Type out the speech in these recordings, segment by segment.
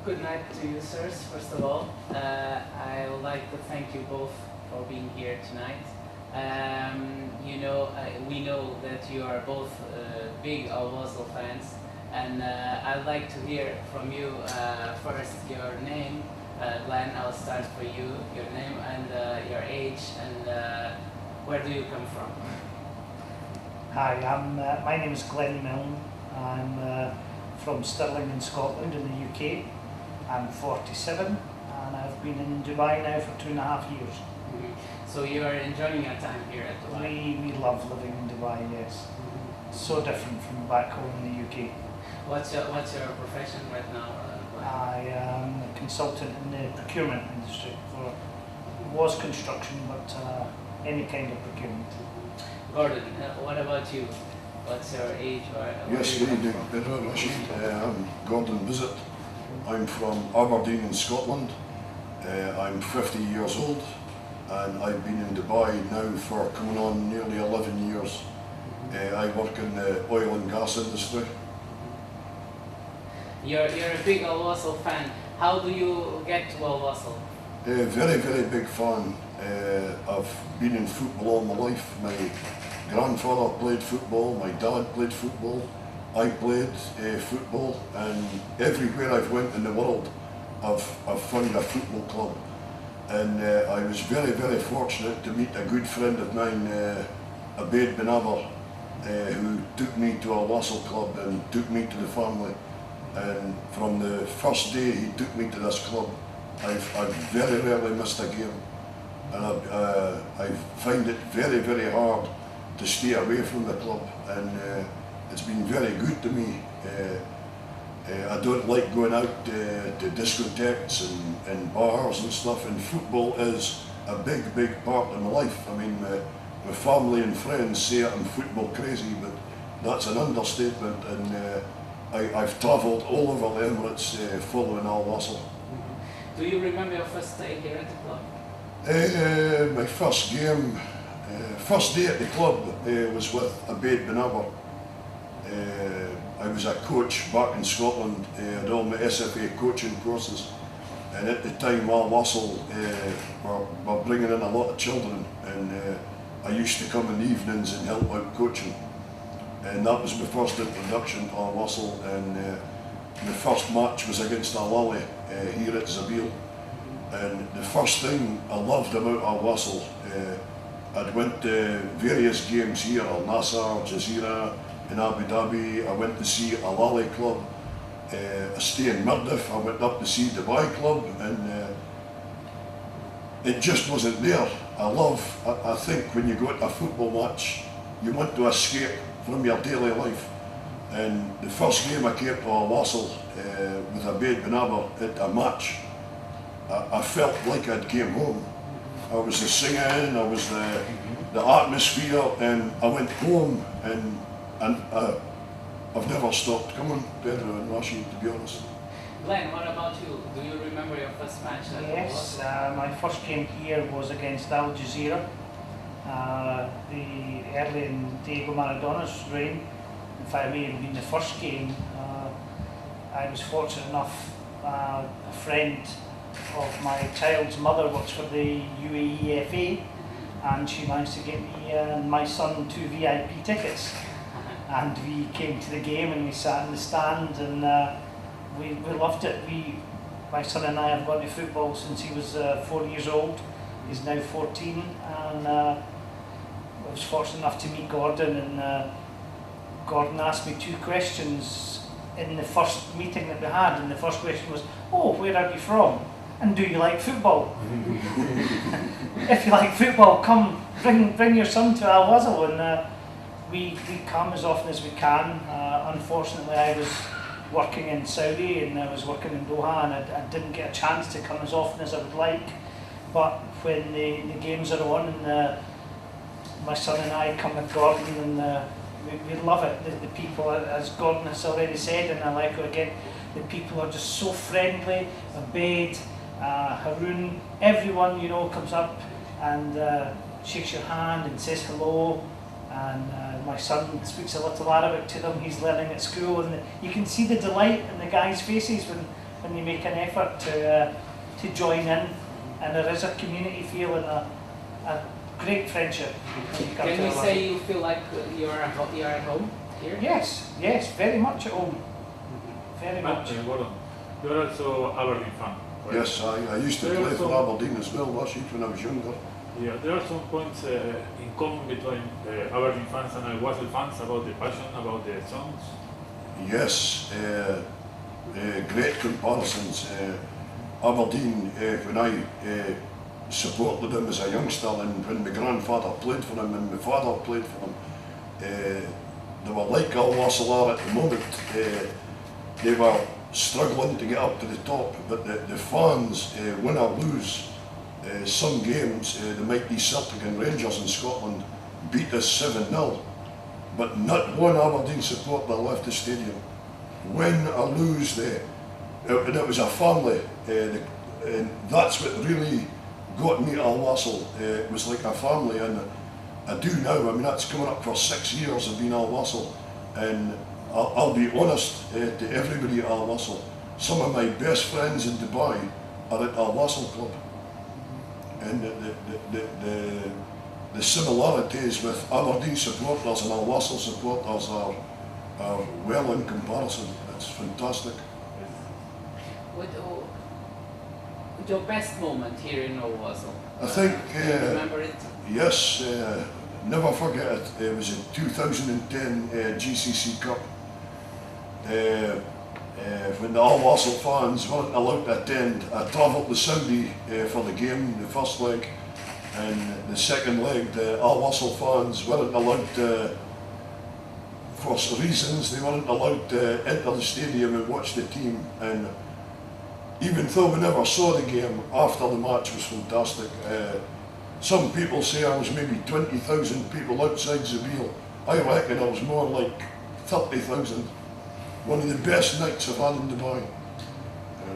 Good night to you, sirs. First of all, I would like to thank you both for being here tonight. We know that you are both big Wasl fans, and I'd like to hear from you first your name. Glenn, I'll start for you. Your name and your age, and where do you come from? Hi, my name is Glen Milne. I'm from Stirling in Scotland in the UK. I'm 47 and I've been in Dubai now for 2.5 years. So you are enjoying your time here at Dubai? We love living in Dubai, yes. So different from back home in the UK. What's your profession right now? I am a consultant in the procurement industry was construction, but any kind of procurement. Gordon, what about you? What's your age? Yes, good evening, Pedro, Rashid. I'm Gordon Bisset. I'm from Aberdeen in Scotland. I'm 50 years old and I've been in Dubai now for coming on nearly 11 years. I work in the oil and gas industry. You're a big Al Wasl fan. How do you get to Al Wasl? Very, very big fan. I've been in football all my life. My grandfather played football, my dad played football, I played football, and everywhere I've went in the world I've found a football club. And I was very, very fortunate to meet a good friend of mine, Abeid Ben Aber, who took me to Al Wasl club and took me to the family. And from the first day he took me to this club, I've very rarely missed a game. And I find it very, very hard to stay away from the club, and it's been very good to me. I don't like going out to discotheques and bars and stuff, and football is a big, big part of my life. I mean, my family and friends say I'm football crazy, but that's an understatement, and I've travelled all over the Emirates following Al Wasl. Do you remember your first day here at the club? My first game, first day at the club was with Abeid Ben Aber. I was a coach back in Scotland, had all my SFA coaching courses, and at the time Al Wasl were bringing in a lot of children, and I used to come in the evenings and help out coaching. And that was my first introduction to Al Wasl, and my first match was against Al Ahly here at Zabil. And the first thing I loved about Al Wasl, I'd went to various games here, Al Nassr, Jazeera, in Abu Dhabi. I went to see Al Ahly club, I stayed in Mirdif, I went up to see Dubai club, and it just wasn't there. I think when you go to a football match, you want to escape from your daily life. And the first game I came to Al Wasl with Abeid Ben Aber at a match, I felt like I'd came home. I was the singing, I was the atmosphere, and I went home, and I've never stopped coming, Pedro and Rashid, to be honest. Glenn, what about you? Do you remember your first match at Yes, my first game here was against Al Jazeera, early in Diego Maradona's reign. In fact, it may have been the first game. I was fortunate enough, a friend of my child's mother works for the UAE FA, and she managed to get me and my son 2 VIP tickets. And we came to the game and we sat in the stand, and we loved it. My son and I have gone to football since he was 4 years old. He's now 14, and I was fortunate enough to meet Gordon, and Gordon asked me 2 questions in the first meeting that we had, and the first question was, "Oh, where are you from? And do you like football?" If you like football, come, bring your son to Al Wasl, and we come as often as we can. Unfortunately, I was working in Saudi and I was working in Doha, and I didn't get a chance to come as often as I would like. But when the games are on, and my son and I come with Gordon, and we love it. The people, as Gordon has already said, and I like it again, the people are just so friendly. Abeid, Haroon, everyone comes up and shakes your hand and says hello. And my son speaks a little Arabic to them. He's learning at school, and you can see the delight in the guys' faces when they make an effort to join in, and there is a community feel and a great friendship. Can we say you feel like you are at home here? Yes, yes, very much at home. Very But, much. Gordon, you're also Aberdeen fan. Right? Yes, I used to There play are for some- Aberdeen as well, Rashid, when I was younger. Yeah, there are some points in common between Aberdeen fans and Wasl fans about the passion, about the songs. Yes, great comparisons. Aberdeen, when I supported them as a youngster, and when my grandfather played for them and my father played for them, they were like Al Wasl are at the moment. They were struggling to get up to the top, but the fans, win or lose, some games, the mighty Celtic and Rangers in Scotland beat us 7-0, but not one Aberdeen supporter left the stadium. Win or lose, and it was a family, and that's what really got me at Al Wasl. It was like a family, and I do now. I mean, that's coming up for 6 years of being Al Wasl, and I'll be honest to everybody at Al Wasl. Some of my best friends in Dubai are at Al Wasl Club, and the similarities with Aberdeen supporters and Al Wasl supporters are well in comparison. It's fantastic. What your best moment here in Al Wasl? I think, remember it? yes, never forget it. It was a 2010 GCC Cup. When the Al Wasl fans weren't allowed to attend, I travelled to Saudi for the game, the first leg, and the second leg, the Al Wasl fans weren't allowed to, for reasons, they weren't allowed to enter the stadium and watch the team. And even though we never saw the game, after the match was fantastic. Some people say I was maybe 20,000 people outside Zabeel. I reckon I was more like 30,000. One of the best nights I've had in Dubai.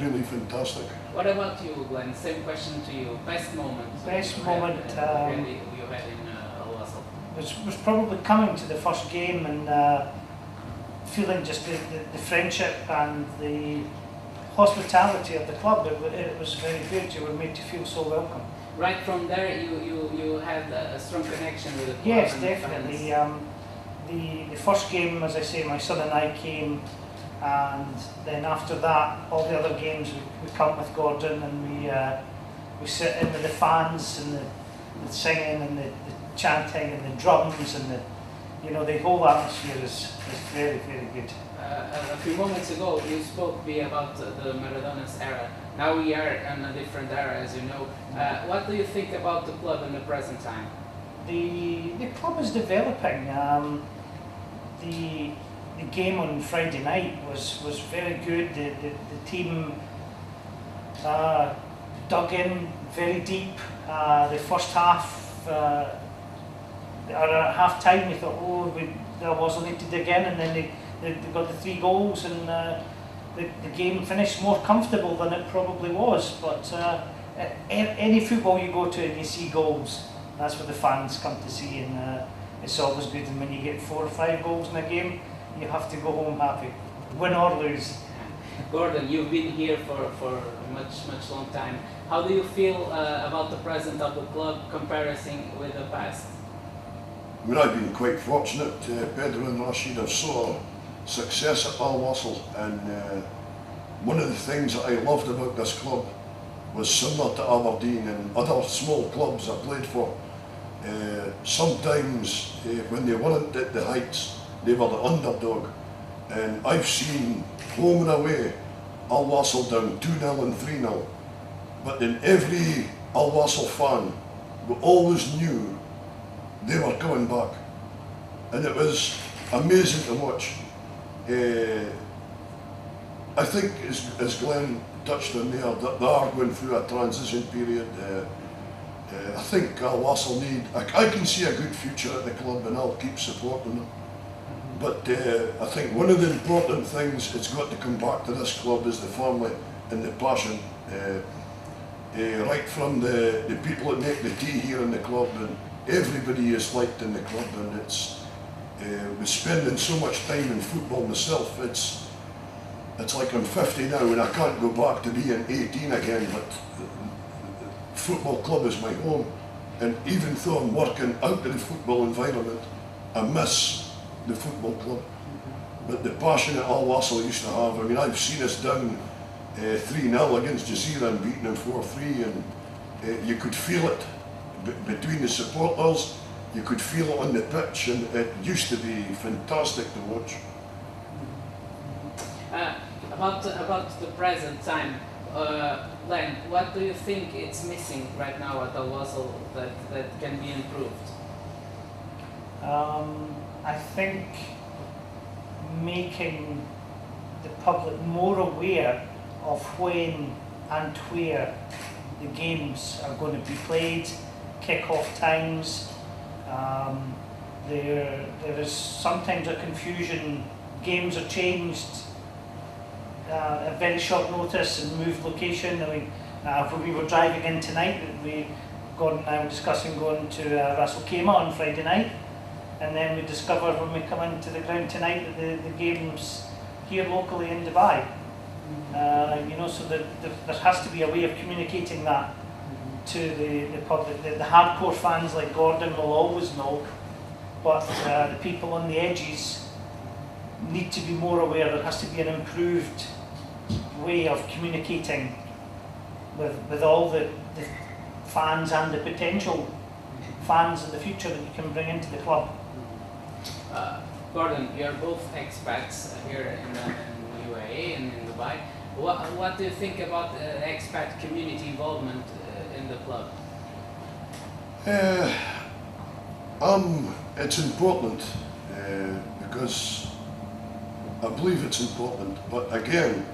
Really fantastic. What about you, Glenn? Same question to you. Best moment? Best you moment, had, you had in Al Wasl? Was probably coming to the first game and feeling just the friendship and the hospitality of the club. It was very good. You were made to feel so welcome. Right from there, you had a strong connection with the club. Yes, and definitely. fans. The first game, as I say, my son and I came, and then after that, all the other games we come with Gordon, and we sit in with the fans and the singing and the chanting and the drums and the whole atmosphere is very, very good. A few moments ago, you spoke to me about the Maradona's era. Now we are in a different era, as you know. What do you think about the club in the present time? The club is developing. The game on Friday night was very good. The team dug in very deep. The first half, or at half time, we thought, there wasn't need to dig in, and then they got the 3 goals, and the game finished more comfortable than it probably was. But any football you go to and you see goals, that's what the fans come to see, and it's always good. And when you get 4 or 5 goals in a game, you have to go home happy, win or lose. Gordon, you've been here for much long time. How do you feel about the present of the club comparison with the past? I mean, I've been quite fortunate. Pedro and Rashid have saw success at Al Wasl, and one of the things that I loved about this club was similar to Aberdeen and other small clubs I played for. Sometimes when they weren't at the heights, they were the underdog, and I've seen home and away Al Wasl down 2-0 and 3-0, but in every Al Wasl fan, we always knew they were coming back, and it was amazing to watch. I think, as Glenn touched on there, that they are going through a transition period. I think Al Wasl I can see a good future at the club, and I'll keep supporting them. But I think one of the important things it's got to come back to this club is the family and the passion. Right from the people that make the tea here in the club, and everybody is liked in the club, and it's with spending so much time in football myself, it's like I'm 50 now and I can't go back to being 18 again, but football club is my home. And even though I'm working out of the football environment, I miss the football club. But the passion that Al Wasl used to have, I mean, I've seen us down 3-0 against Jazeera and beaten them 4-3, and you could feel it between the supporters, you could feel it on the pitch, and it used to be fantastic to watch. About the present time, Len, what do you think it's missing right now at Al Wasl that can be improved? I think making the public more aware of when and where the games are going to be played, kick-off times. There is sometimes a confusion. Games are changed at very short notice and moved location. I mean, when we were driving in tonight, Gordon and I were discussing going to Wasl Kema on Friday night, and then we discovered when we come into the ground tonight that the game's here locally in Dubai. So there has to be a way of communicating that to the public. The hardcore fans like Gordon will always know, but the people on the edges need to be more aware. There has to be an improved way of communicating with all the fans and the potential fans in the future that you can bring into the club. Gordon, you're both expats here in UAE and in Dubai. What do you think about expat community involvement in the club? It's important because I believe it's important, but again,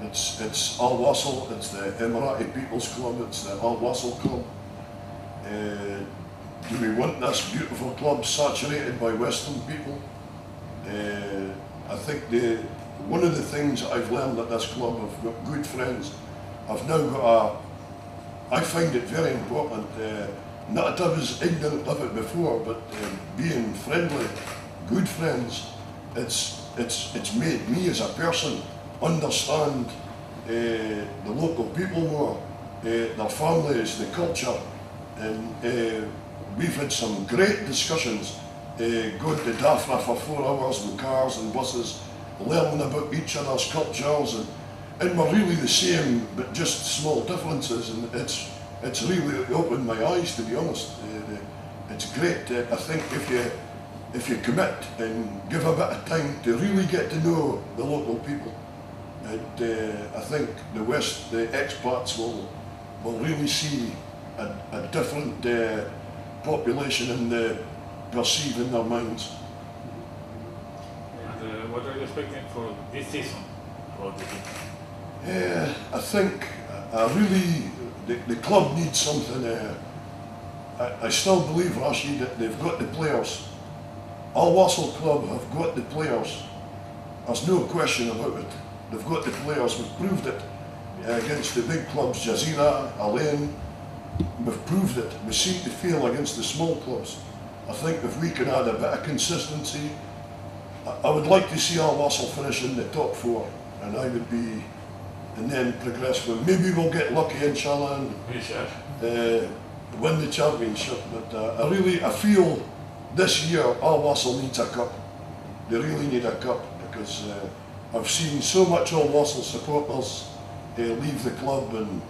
it's Al Wasl, it's the Emirati People's Club, it's the Al Wasl Club. Do we want this beautiful club saturated by Western people? I think one of the things I've learned at this club, I've got good friends. I've now got I find it very important, not that I was ignorant of it before, but being friendly, good friends, it's made me as a person understand the local people more, their families, the culture, and we've had some great discussions, going to Daphne for 4 hours with cars and buses, learning about each other's cultures, and we're really the same, but just small differences, and it's really opened my eyes, to be honest. It's great. I think if you commit and give a bit of time to really get to know the local people, I think the expats will really see a different population and perceive in their minds. And what are you expecting for this season about the team? I think the club needs something. I still believe, Rashid, that they've got the players. Al Wasl Club have got the players. There's no question about it. They've got the players. We've proved it against the big clubs, Jazeera, Alain. We've proved it. We seem to fail against the small clubs. I think if we can add a bit of consistency, I would like to see Al Wasl finish in the top 4, and I would be, and then progress. Well, maybe we'll get lucky, inshallah, and win the championship. But I feel this year Al Wasl needs a cup. They really need a cup, because I've seen so much Al Wasl supporters leave the club, and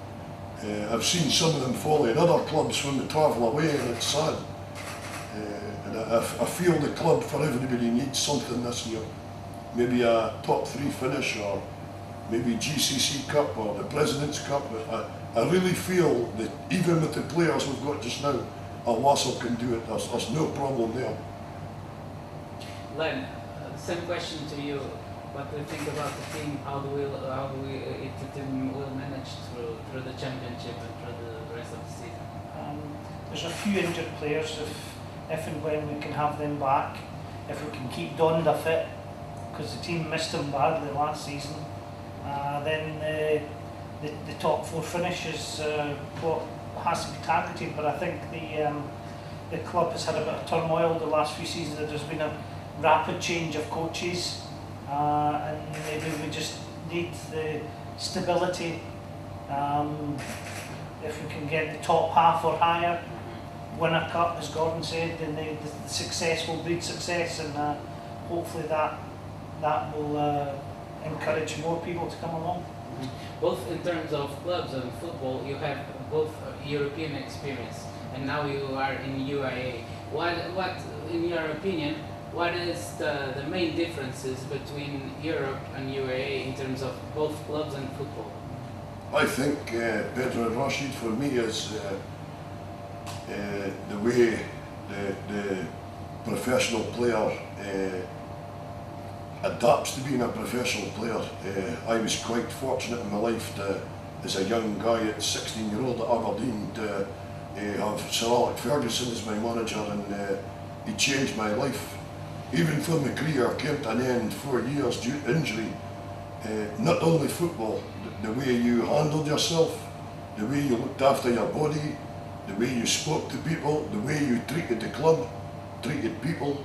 I've seen some of them follow in other clubs when they travel away, and it's sad. And I feel the club, for everybody, needs something this year. Maybe a top 3 finish, or maybe GCC Cup or the President's Cup. I really feel that even with the players we've got just now, Al Wasl can do it. There's no problem there. Len, same question to you. What do you think about the team? How the team will manage through the championship and through the rest of the season? There's a few injured players. If and when we can have them back, if we can keep Donda fit, because the team missed him badly last season, then the top 4 finish is what has to be targeted. But I think the club has had a bit of turmoil the last few seasons. There's been a rapid change of coaches. and maybe we just need the stability. If we can get the top half or higher, win a cup, as Gordon said, then the success will breed success, and hopefully that will encourage more people to come along. Both in terms of clubs and football, you have both European experience, and now you are in UAE. What, in your opinion, what is the main differences between Europe and UAE in terms of both clubs and football? I think Pedro and Rashid for me is the way the professional player adapts to being a professional player. I was quite fortunate in my life to, as a young guy at 16-year-old at Aberdeen, to have Sir Alex Ferguson as my manager, and he changed my life. Even though my career came to an end 4 years due to injury, not only football, the way you handled yourself, the way you looked after your body, the way you spoke to people, the way you treated the club, treated people.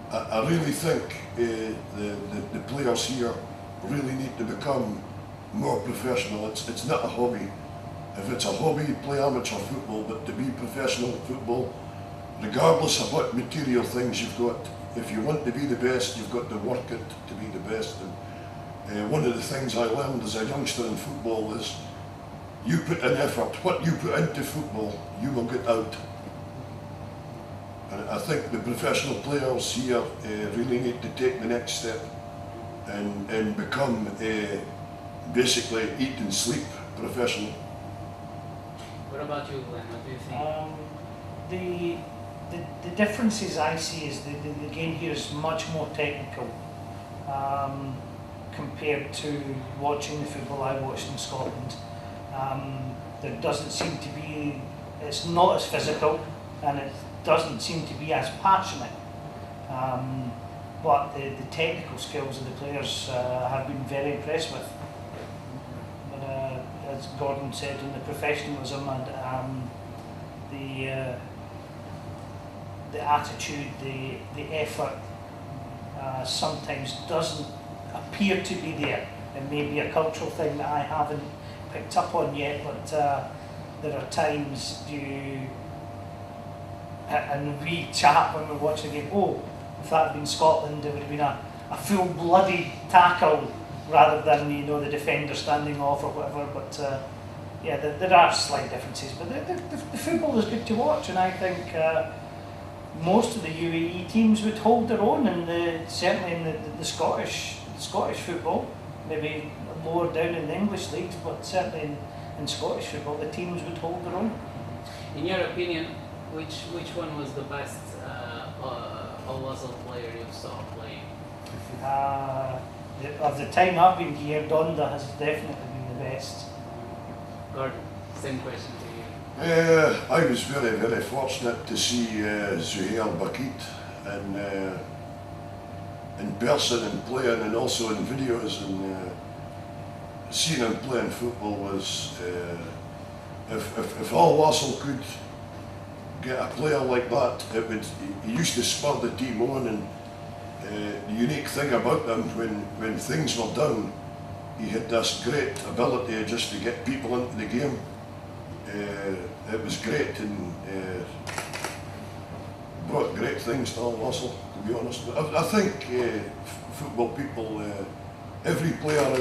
I really think the players here really need to become more professional. It's not a hobby. If it's a hobby, play amateur football, but to be professional at football, regardless of what material things you've got, if you want to be the best, you've got to work it to be the best. And one of the things I learned as a youngster in football is you put in effort. What you put into football, you will get out. And I think the professional players here really need to take the next step and become basically eat and sleep professional. What about you, Glenn? What do you think? The differences I see is the game here is much more technical compared to watching the football I watched in Scotland. There doesn't seem to be, it's not as physical, and it doesn't seem to be as passionate. But the technical skills of the players have been very impressed with. But as Gordon said, in the professionalism and the attitude, the effort sometimes doesn't appear to be there. It may be a cultural thing that I haven't picked up on yet, but there are times and we chat when we watch the game, oh, if that had been Scotland, it would have been a full-blooded tackle rather than, you know, the defender standing off or whatever. But yeah, there are slight differences, but the football is good to watch, and I think most of the UAE teams would hold their own, and certainly in the Scottish football, maybe lower down in the English leagues, but certainly in Scottish football, the teams would hold their own. In your opinion, which one was the best Wasl player you saw playing? Of the time I've been here, Donda has definitely been the best. Gordon, same question to you. I was very, very fortunate to see Zuhair Bakit in person and playing, and also in videos, and seeing him playing football was, if all Wasl could get a player like that, he used to spur the team on, and the unique thing about him, when things were down, he had this great ability just to get people into the game. It was great, and brought great things to all Wasl, to be honest. I think football people, every player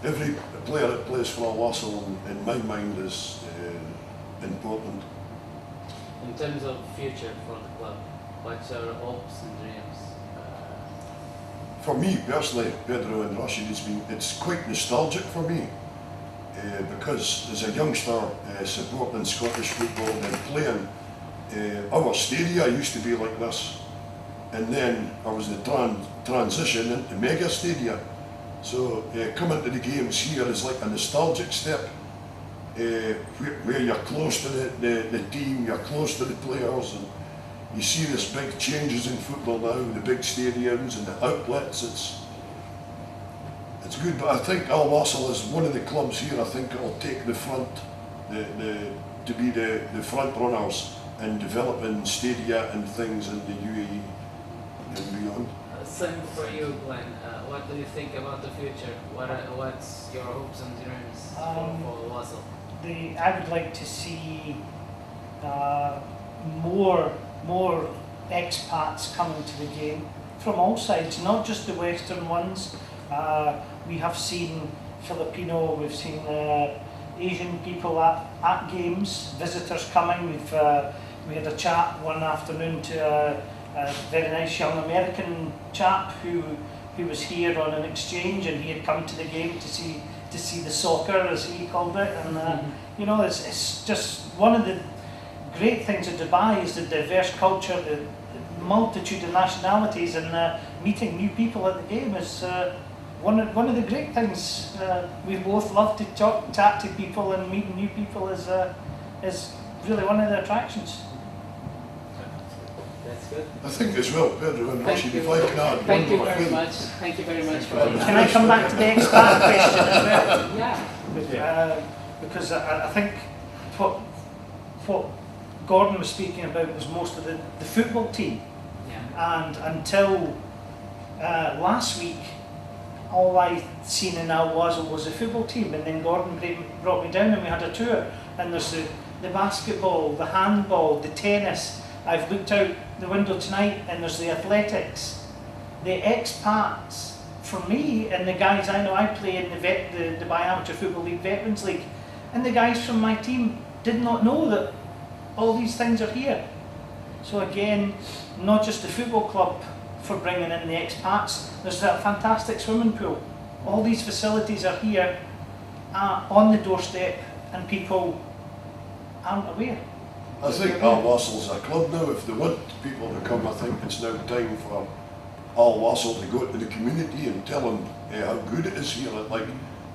that plays for all Wasl, in my mind, is important. In terms of future for the club, what's your hopes and dreams? For me personally, Pedro and Rashid, it's quite nostalgic for me, because as a youngster supporting Scottish football and playing, our stadia used to be like this, and then there was the transition into mega stadia. So coming to the games here is like a nostalgic step, where you're close to the team, you're close to the players, and you see this big changes in football now, the big stadiums and the outlets. It's good, but I think Al Wasl is one of the clubs here, I think it'll take the front, to be the front runners in developing stadia and things in the UAE and beyond. same for you, Glenn. What do you think about the future? What's your hopes and dreams for Wasl? I would like to see more expats coming to the game from all sides, not just the Western ones. We have seen Filipino, we've seen Asian people at games, visitors coming. We had a chat one afternoon to a very nice young American chap who was here on an exchange, and he had come to the game to see the soccer, as he called it. And you know, it's just one of the great things of Dubai is the diverse culture, the multitude of nationalities, and meeting new people at the game is one of the great things. We both love to chat to people, and meeting new people is really one of the attractions. That's good. I think as well, Pedro, and Thank Rashid, you. if I can add Thank one you more very thing. much. Thank you very much for Can I come back to the expat question as well? Yeah. Because I think what Gordon was speaking about was most of the football team. Yeah. And until last week, all I seen in Al Wasl was the football team, and then Gordon brought me down and we had a tour. And there's the basketball, the handball, the tennis. I've looked out the window tonight and there's the athletics. The expats, for me, and the guys I know, I play in the Dubai Amateur Football League Veterans League, and the guys from my team did not know that all these things are here. So again, not just the football club for bringing in the expats, there's that fantastic swimming pool. All these facilities are here on the doorstep, and people aren't aware. I think Al Wasl's a club now. If they want people to come, I think it's now time for Al Wasl to go to the community and tell them how good it is here. Like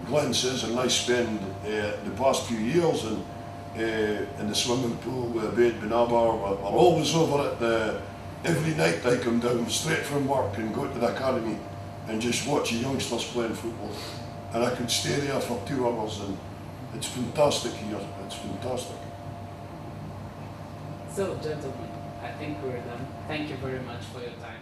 Glenn says, and I spend the past few years in the swimming pool with Baid Benabar. We're always over it. Every night I come down straight from work and go to the academy and just watch the youngsters playing football. And I could stay there for 2 hours, and it's fantastic here. It's fantastic. So, gentlemen, I think we're done. Thank you very much for your time.